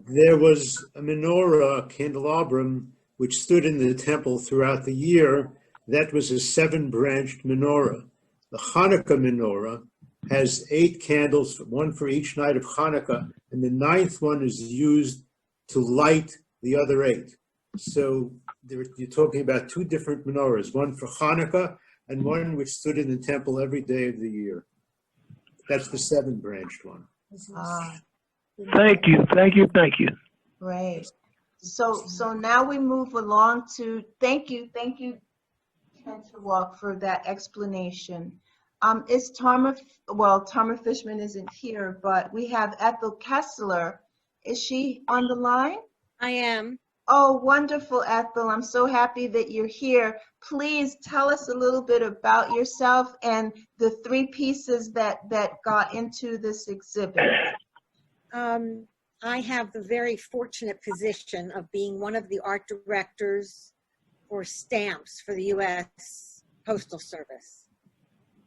There was a menorah, a candelabrum, which stood in the temple throughout the year. That was a 7-branched menorah. The Hanukkah menorah has 8 candles, one for each night of Hanukkah, and the 9th one is used to light the other 8. So you're talking about 2 different menorahs, one for Hanukkah and one which stood in the temple every day of the year. That's the 7-branched one. Thank you. Great. So now we move along to, thank you, Ken Walk, for that explanation. Is Tarma Fishman isn't here, but we have Ethel Kessler. Is she on the line? I am. Oh, wonderful, Ethel. I'm so happy that you're here. Please tell us a little bit about yourself and the 3 pieces that got into this exhibit. I have the very fortunate position of being one of the art directors for stamps for the U.S. Postal Service.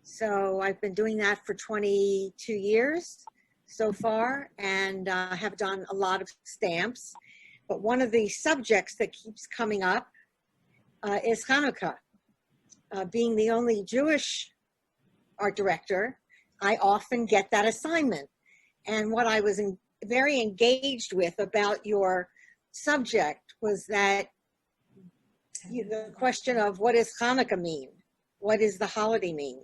So I've been doing that for 22 years so far, and have done a lot of stamps. But one of the subjects that keeps coming up is Hanukkah. Being the only Jewish art director, I often get that assignment. And what I was very engaged with about your subject was that the question of what does Hanukkah mean? What does the holiday mean?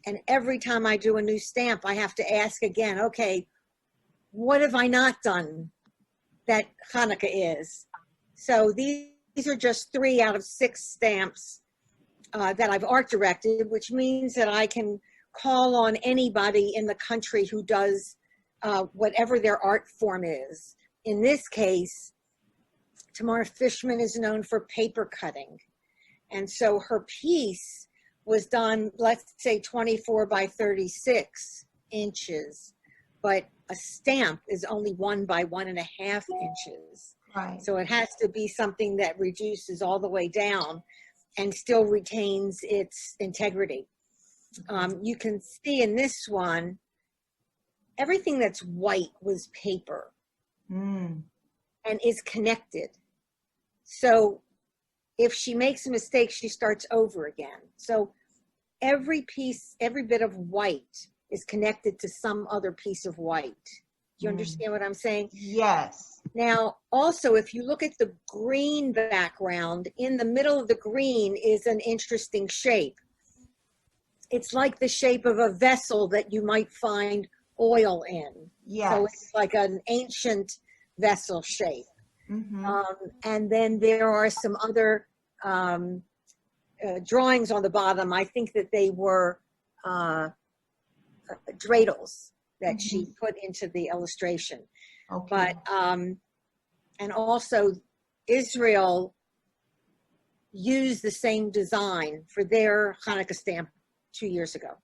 And every time I do a new stamp, I have to ask again, okay, what have I not done that Hanukkah is? So these are just 3 out of 6 stamps that I've art directed, which means that I can call on anybody in the country who does whatever their art form is. In this case, Tamara Fishman is known for paper cutting. And so her piece was done, let's say 24 by 36 inches, but a stamp is only 1 by 1.5 inches. Right. So it has to be something that reduces all the way down and still retains its integrity. You can see in this one, everything that's white was paper and is connected. So if she makes a mistake, she starts over again. So every piece, every bit of white is connected to some other piece of white. Do you understand what I'm saying? Yes. Now, also, if you look at the green background, in the middle of the green is an interesting shape. It's like the shape of a vessel that you might find oil in. Yes. So it's like an ancient vessel shape. And then there are some other drawings on the bottom. I think that they were dreidels that she put into the illustration. Okay. But, and also Israel used the same design for their Hanukkah stamp 2 years ago.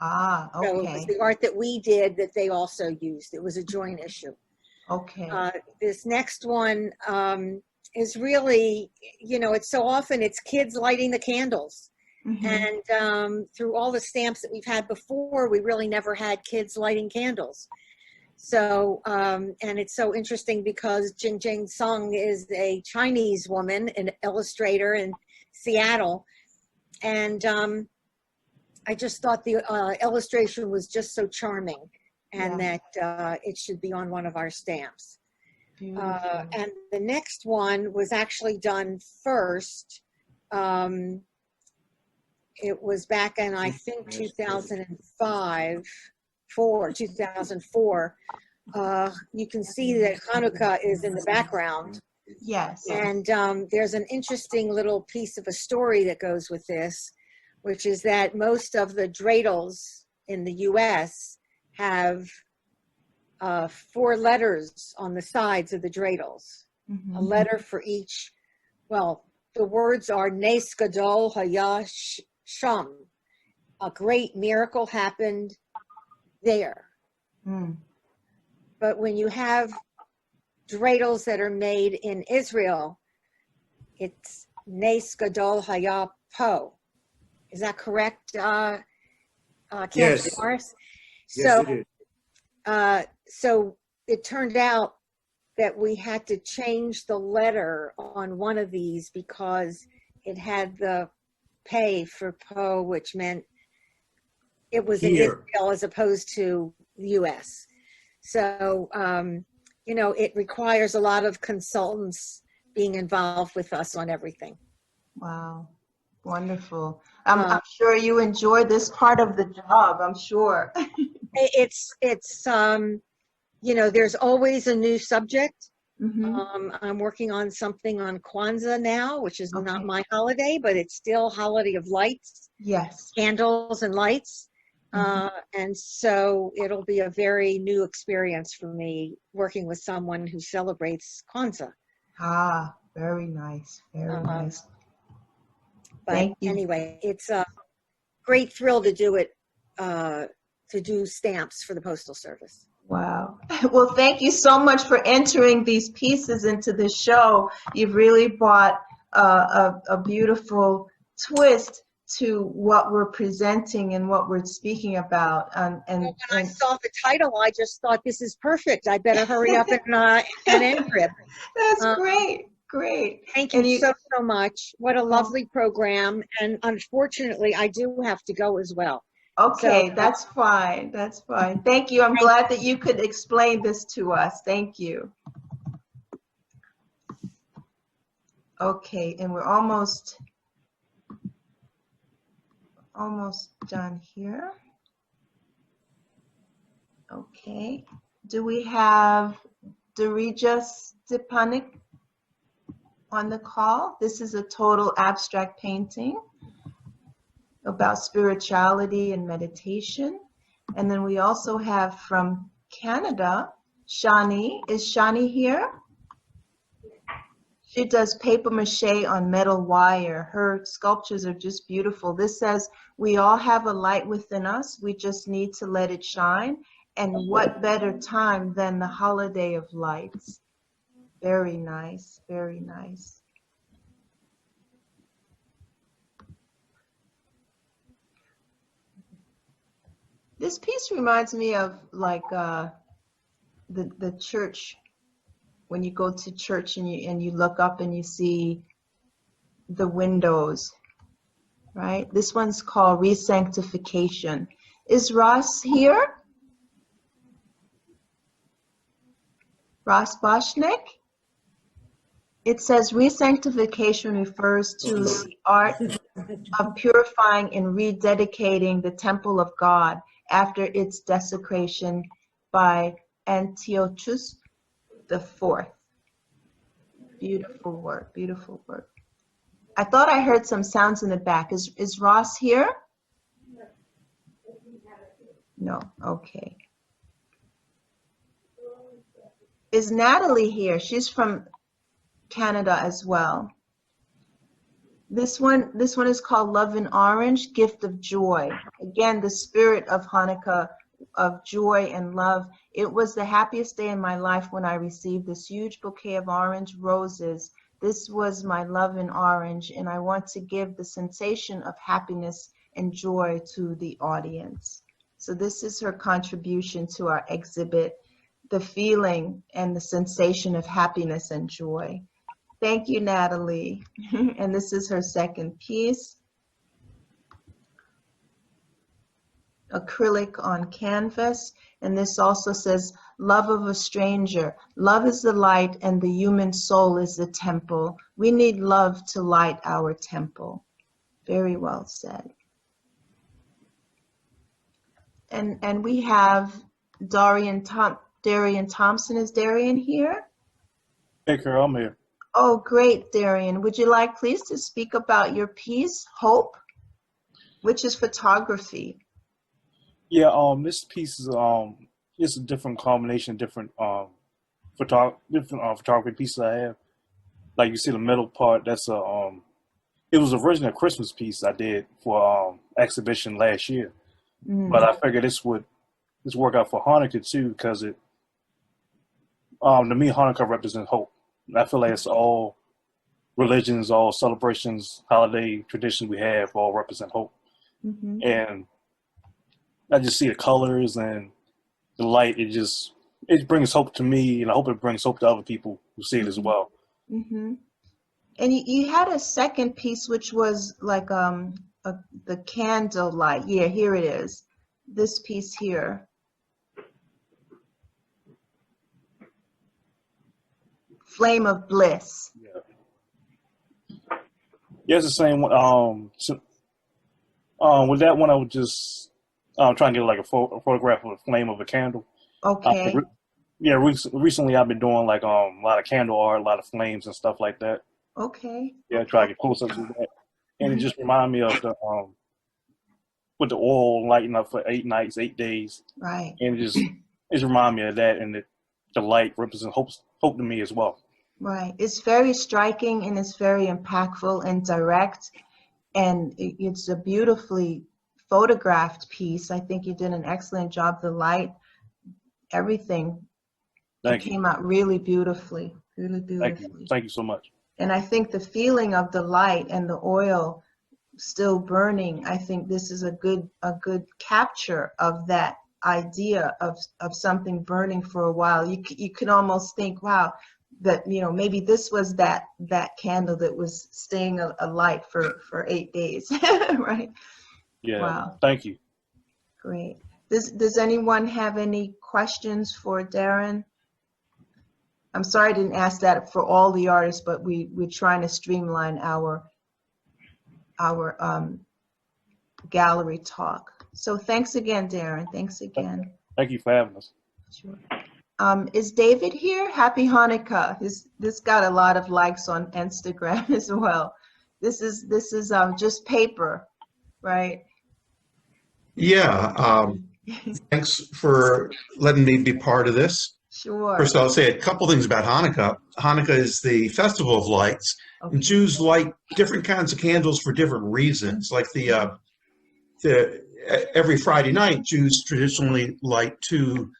Ah, okay. So it was the art that we did that they also used. It was a joint issue. Okay. This next one is really, it's so often it's kids lighting the candles. And through all the stamps that we've had before, we really never had kids lighting candles. So, and it's so interesting because Jing Sung is a Chinese woman, an illustrator in Seattle. And I just thought the illustration was just so charming and that it should be on one of our stamps. And the next one was actually done first. It was back in, I think, 2004. You can see that Hanukkah is in the background. Yes. And there's an interesting little piece of a story that goes with this, which is that most of the dreidels in the U.S. have 4 letters on the sides of the dreidels, a letter for each. Well, the words are Nes Gadol Haya Sham. A great miracle happened there. But when you have dreidels that are made in Israel, it's Nes Gadol Haya Po. Is that correct, Yes. Morris? Yes, it is. So it turned out that we had to change the letter on one of these because it had the pay for Po, which meant it was in Here. Israel as opposed to the US. So, you know, it requires a lot of consultants being involved with us on everything. Wow. Wonderful. I'm sure you enjoy this part of the job, I'm sure. It's you know, there's always a new subject. Mhm. I'm working on something on Kwanzaa now, which is not Okay. my holiday, but it's still holiday of lights, Yes. candles and lights. Mhm. And so it'll be a very new experience for me working with someone who celebrates Kwanzaa. Ah, very nice. Very nice. But Thank you. anyway, it's a great thrill to do it, to do stamps for the Postal Service. Wow. Well, thank you so much for entering these pieces into the show. You've really brought a beautiful twist to what we're presenting and what we're speaking about. Well, when I saw the title, I just thought, this is perfect. I better hurry up and enter it. That's great. Great. Thank And you so much. What a lovely program. And unfortunately, I do have to go as well. Okay, So, that's fine. That's fine. Thank you. I'm glad that you could explain this to us. Thank you. Okay, and we're almost done here. Okay. Do we have Darija Stepanik on the call? This is a total abstract painting about spirituality and meditation. And then we also have from Canada, Shani. Is Shani here? She does paper mache on metal wire. Her sculptures are just beautiful. This says, we all have a light within us. We just need to let it shine. And what better time than the holiday of lights? Very nice, very nice. This piece reminds me of like the church, when you go to church and you look up and you see the windows, right? This one's called Re-Sanctification. Is Ross here? Ross Boschnick? It says Re-Sanctification refers to the art of purifying and rededicating the temple of God after its desecration by Antiochus IV. Beautiful work, beautiful work. I thought I heard some sounds in the back. Is Ross here? No, okay. Is Natalie here? She's from Canada as well. This one is called Love in Orange, Gift of Joy. Again, the spirit of Hanukkah, of joy and love. It was the happiest day in my life when I received this huge bouquet of orange roses. This was my love in orange, and I want to give the sensation of happiness and joy to the audience. So this is her contribution to our exhibit, the feeling and the sensation of happiness and joy. Thank you, Natalie. And this is her second piece. Acrylic on canvas. And this also says, love of a stranger. Love is the light and the human soul is the temple. We need love to light our temple. Very well said. And we have Darian Thompson. Is Darian here? Hey, Carol, I'm here. Oh, great, Darian. Would you like, please, to speak about your piece, Hope, which is photography? Yeah, this piece is it's a different combination, different photography pieces I have. Like you see the middle part, that's a it was originally a Christmas piece I did for exhibition last year. But I figured this work out for Hanukkah too, because it to me Hanukkah represents hope. And I feel like it's all religions, all celebrations, holiday traditions we have all represent hope. And I just see the colors and the light. It it brings hope to me, and I hope it brings hope to other people who see it as well. Mm-hmm. And you had a second piece, which was like the candle light. Yeah, here it is. This piece here. Flame of Bliss. Yeah, it's the same one. With that one, I was just trying to get like a photograph of the flame of a candle. Okay. Recently I've been doing like a lot of candle art, a lot of flames and stuff like that. Okay. Yeah, try to get closer to that. And it just reminded me of the with the oil lighting up for 8 nights, 8 days. Right. And it just reminded me of that, and the light represents hope to me as well. Right. It's very striking, and it's very impactful and direct, and it's a beautifully photographed piece. I think you did an excellent job. The light, everything, came out really beautifully, really beautifully. Thank you so much. And I think the feeling of the light and the oil still burning, I think this is a good capture of that idea of something burning for a while. You can almost think, wow, that, you know, maybe this was that candle that was staying alight for 8 days, right? Yeah. Wow. Thank you. Great. Does anyone have any questions for Darren? I'm sorry I didn't ask that for all the artists, but we're trying to streamline our gallery talk. So thanks again, Darren. Thanks again. Thank you for having us. Sure. Is David here? Happy Hanukkah. This got a lot of likes on Instagram as well. This is just paper, right? Yeah. Thanks for letting me be part of this. Sure. First, I'll say a couple things about Hanukkah. Hanukkah is the festival of lights. Okay. Jews light different kinds of candles for different reasons. Like every Friday night, Jews traditionally light 2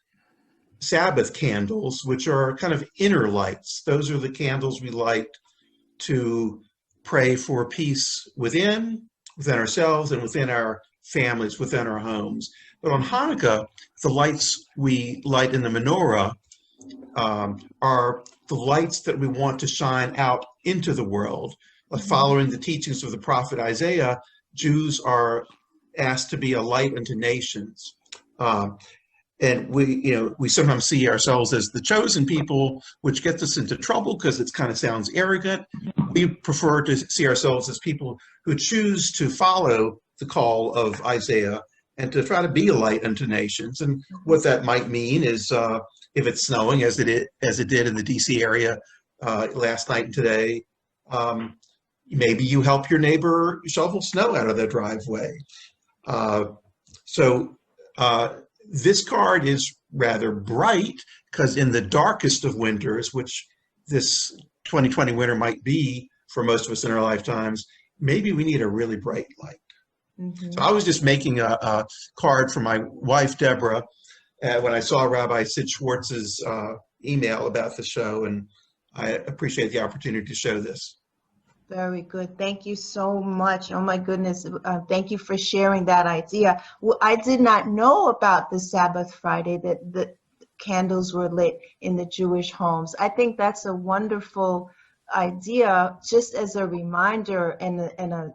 Sabbath candles, which are kind of inner lights. Those are the candles we light to pray for peace within ourselves and within our families, within our homes. But on Hanukkah, the lights we light in the menorah are the lights that we want to shine out into the world. Following the teachings of the prophet Isaiah, Jews are asked to be a light unto nations. And we sometimes see ourselves as the chosen people, which gets us into trouble because it kind of sounds arrogant. We prefer to see ourselves as people who choose to follow the call of Isaiah and to try to be a light unto nations. And what that might mean is if it's snowing, as it did in the DC area last night and today, maybe you help your neighbor shovel snow out of their driveway. This card is rather bright because in the darkest of winters, which this 2020 winter might be for most of us in our lifetimes, maybe we need a really bright light. Mm-hmm. So I was just making a card for my wife, Deborah, when I saw Rabbi Sid Schwartz's email about the show, and I appreciate the opportunity to show this. Very good. Thank you so much. Oh my goodness. Thank you for sharing that idea. Well, I did not know about the Sabbath Friday, that the candles were lit in the Jewish homes. I think that's a wonderful idea, just as a reminder and a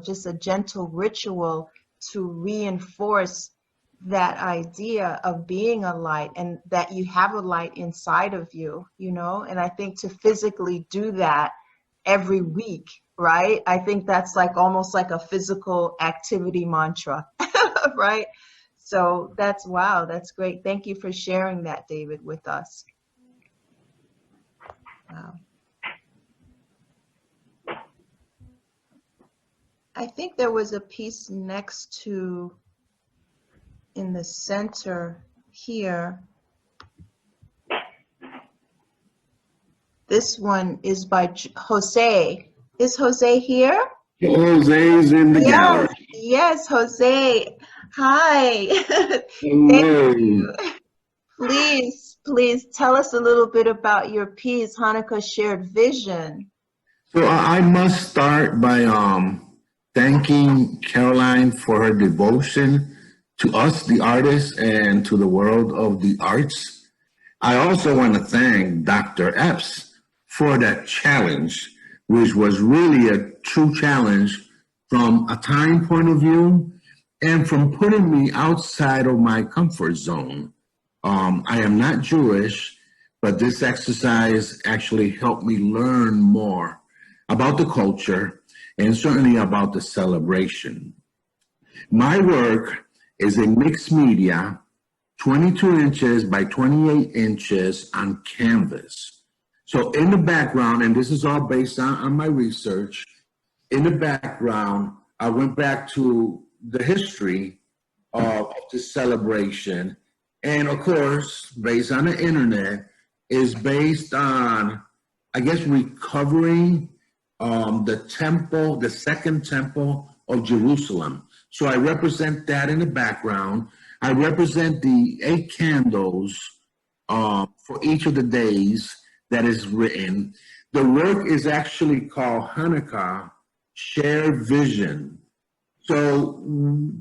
just a gentle ritual to reinforce that idea of being a light, and that you have a light inside of you, and I think to physically do that every week, right? I think that's like almost like a physical activity mantra, right? So wow, that's great. Thank you for sharing that, David, with us. Wow. I think there was a piece next to, in the center here. This one is by Jose. Is Jose here? Jose's in the gallery. Yes, Jose. Hi. Hello. Thank you. Please tell us a little bit about your piece, Hanukkah Shared Vision. So I must start by thanking Caroline for her devotion to us, the artists, and to the world of the arts. I also want to thank Dr. Epps for that challenge, which was really a true challenge from a time point of view and from putting me outside of my comfort zone. I am not Jewish, but this exercise actually helped me learn more about the culture and certainly about the celebration. My work is a mixed media, 22 inches by 28 inches on canvas. So in the background, and this is all based on my research, in the background, I went back to the history of this celebration. And of course, based on the internet, is based on, I guess, recovering the temple, the second temple of Jerusalem. So I represent that in the background. I represent the 8 candles for each of the days that is written. The work is actually called Hanukkah Shared Vision. So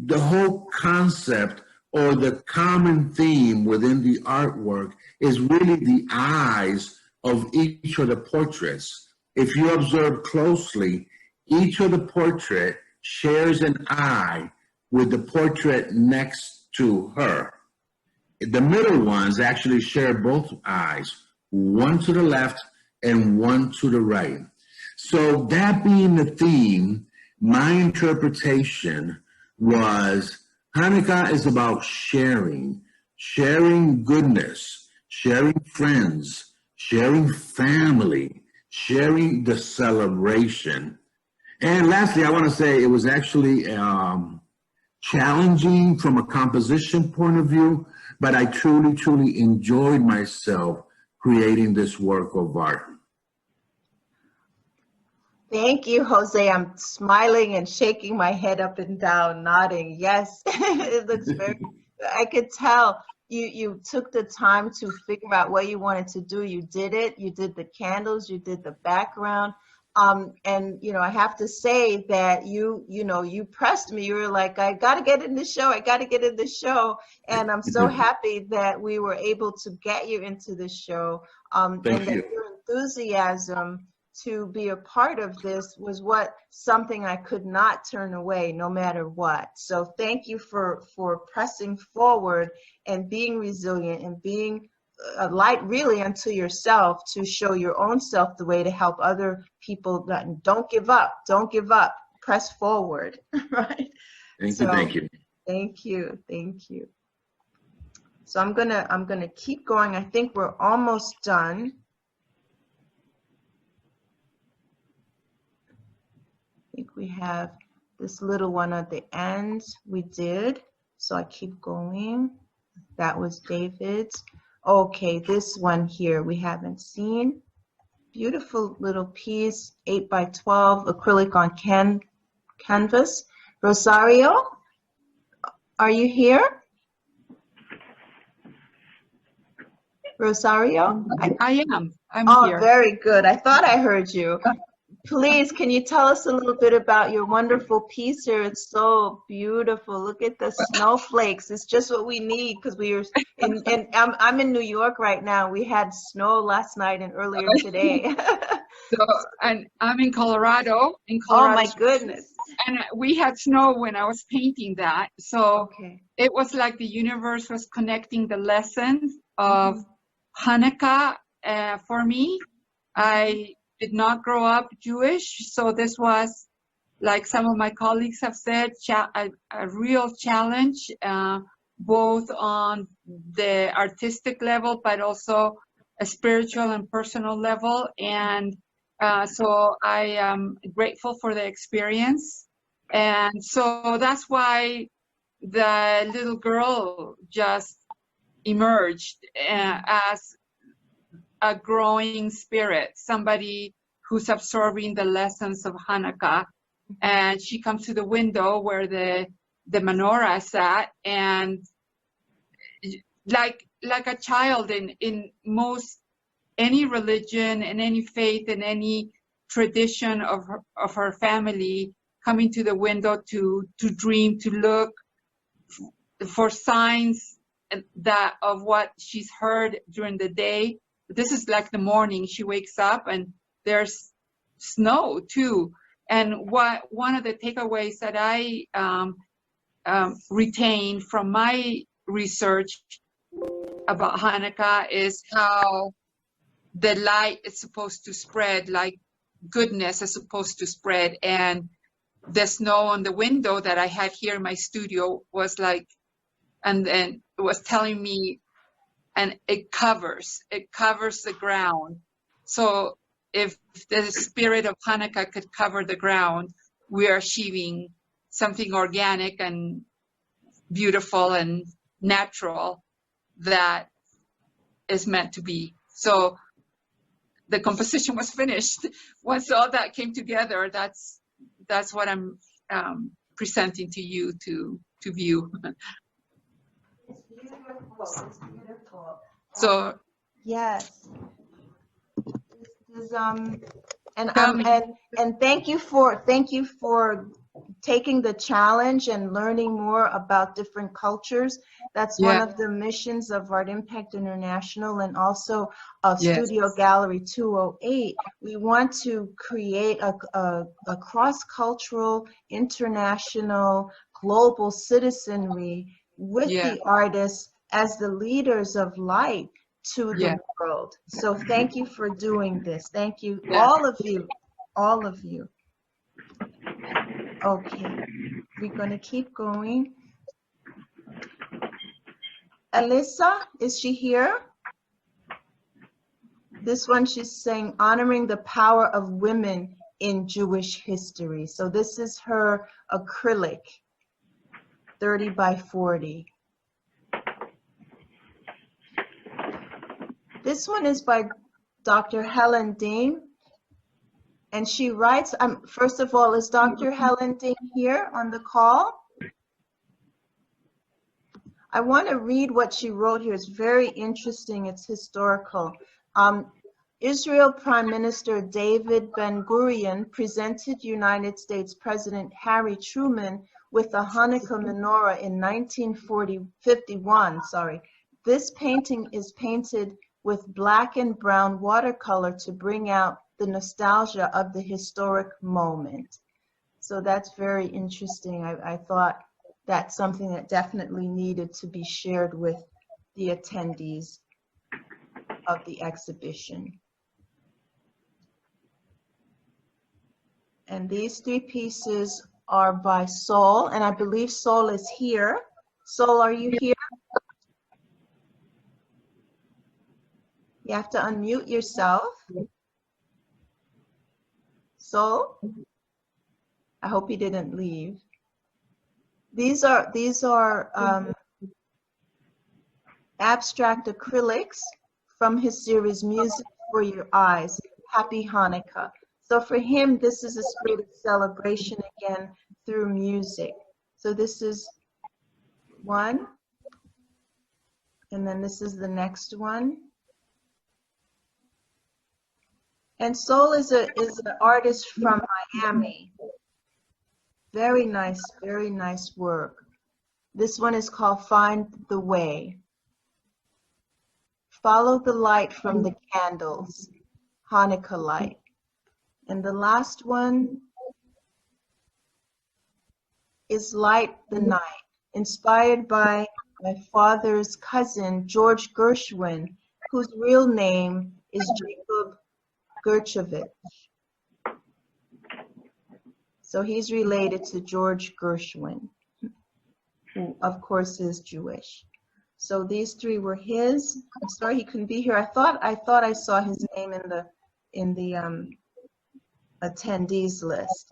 the whole concept or the common theme within the artwork is really the eyes of each of the portraits. If you observe closely, each of the portrait shares an eye with the portrait next to her. The middle ones actually share both eyes, one to the left and one to the right. So that being the theme, my interpretation was Hanukkah is about sharing goodness, sharing friends, sharing family, sharing the celebration. And lastly, I want to say it was actually challenging from a composition point of view, but I truly, truly enjoyed myself creating this work of art. Thank you, Jose. I'm smiling and shaking my head up and down, nodding. Yes, it looks very, I could tell you took the time to figure out what you wanted to do. You did it. You did the candles, you did the background. And, you know, I have to say that you pressed me. You were like, I got to get in the show. I got to get in the show. And I'm so happy that we were able to get you into the show. And that your enthusiasm to be a part of this was something I could not turn away no matter what. So thank you for pressing forward and being resilient and being a light really unto yourself to show your own self the way to help other people. Don't give up, press forward, right? Thank you. Thank you. So I'm gonna keep going. I think we're almost done. I think we have this little one at the end. We did, so I keep going. That was David's. Okay, this one here we haven't seen. Beautiful little piece, 8 by 12 acrylic on canvas. Rosario, are you here? Rosario? I am. I'm here. Oh, very good. I thought I heard you. Please, can you tell us a little bit about your wonderful piece here? It's so beautiful. Look at the snowflakes. It's just what we need because we are, and I'm in New York right now. We had snow last night and earlier today. So, and I'm in Colorado. Oh my goodness. And we had snow when I was painting that. So it was like the universe was connecting the lessons of Hanukkah for me. I did not grow up Jewish, so this was, like some of my colleagues have said, a real challenge, both on the artistic level, but also a spiritual and personal level. And so I am grateful for the experience. And so that's why the little girl just emerged as a growing spirit, somebody who's absorbing the lessons of Hanukkah. And she comes to the window where the menorah is at, and like a child in most any religion and any faith and any tradition of her family, coming to the window to dream, to look for signs that of what she's heard during the day. This is like the morning. She wakes up and there's snow too. And one of the takeaways that I retained from my research about Hanukkah is how the light is supposed to spread, like goodness is supposed to spread. And the snow on the window that I had here in my studio was like, and then it was telling me, and it covers the ground. So if the spirit of Hanukkah could cover the ground, we are achieving something organic and beautiful and natural that is meant to be. So the composition was finished. Once all that came together, that's what I'm presenting to you to view. It's beautiful. It's beautiful. So yes. This is, and thank you for taking the challenge and learning more about different cultures. That's one of the missions of Art Impact International and also of Studio Gallery 208. We want to create a cross-cultural, international, global citizenry with the artists as the leaders of light to the world. So thank you for doing this. Thank you, all of you. Okay, we're going to keep going. Alyssa, is she here? This one, she's saying, honoring the power of women in Jewish history. So this is her acrylic, 30 by 40. This one is by Dr. Helen Ding. And she writes, first of all, is Dr. Helen Ding here on the call? I want to read what she wrote here. It's very interesting. It's historical. Israel Prime Minister David Ben-Gurion presented United States President Harry Truman with a Hanukkah Menorah in 1951. This painting is painted with black and brown watercolor to bring out the nostalgia of the historic moment. So that's very interesting. I thought that's something that definitely needed to be shared with the attendees of the exhibition. And these three pieces are by Sol, and I believe Sol is here. Sol, are you here? You have to unmute yourself. Sol, I hope he didn't leave. These are abstract acrylics from his series Music for Your Eyes, Happy Hanukkah. So for him, this is a spirit of celebration again through music. So this is one, and then this is the next one. And Sol is an artist from Miami. Very nice work. This one is called Find the Way. Follow the light from the candles, Hanukkah light. And the last one is Light the Night, inspired by my father's cousin, George Gershwin, whose real name is Jacob Gershwin. So he's related to George Gershwin, who of course is Jewish. So these three were his. I'm sorry he couldn't be here. I thought I saw his name in the attendees list.